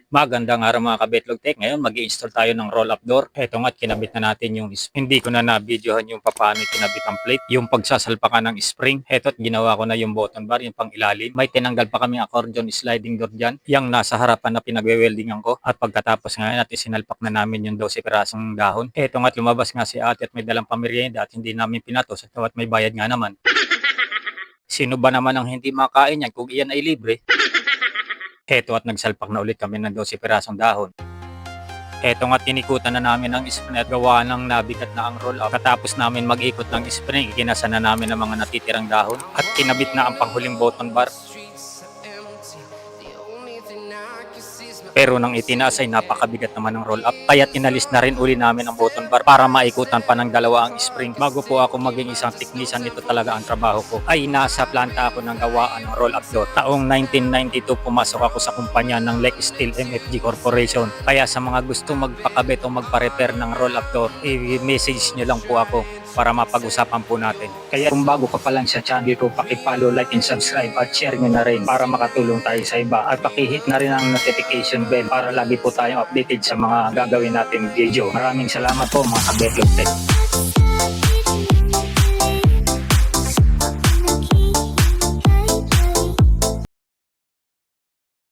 Magandang araw mga kabetlog tech. Ngayon mag-i-install tayo ng roll-up door. Eto nga't kinabit na natin yung hindi ko na na-videohan yung paano kinabit ang plate. Yung pagsasalpakan ng spring. Eto't ginawa ko na yung button bar, yung pang ilalim. May tinanggal pa kaming accordion sliding door dyan. Yung nasa harapan na pinagwe-weldingan ko. At pagkatapos ngayon at isinalpak na namin yung 12 pirasong dahon. Eto nga't lumabas nga si ate at may dalang pamerienda at hindi namin pinatos at may bayad nga naman. Sino ba naman ang hindi makain yan kung iyan ay libre? Eto at nagsalpak na ulit kami ng 12 pirasong dahon. Eto nga tinikutan na namin ang spring at gawa ng nabigat na ang roll up. Katapos namin mag-ikot ng spring, ikinasa na namin ang mga natitirang dahon at kinabit na ang panghuling button bar. Pero nang itinaas ay napakabigat naman ng roll up, kaya inalis na rin uli namin ang button bar para maikutan pa ng dalawa ang spring. Bago po ako maging isang teknisyan, nito talaga ang trabaho ko. Ay nasa planta ako ng gawaan ng roll up door. Taong 1992 pumasok ako sa kumpanya ng Lake Steel MFG Corporation. Kaya sa mga gusto magpakabit o magpa-repair ng roll up door, i-message nyo lang po ako para mapag-usapan po natin. Kaya kung bago ka pa lang sa channel ko, paki-follow, like, and subscribe at share nyo na rin para makatulong tayo sa iba. At paki-hit na rin ang notification bell para lagi po tayong updated sa mga gagawin natin video. Maraming salamat po mga kabetlog tech.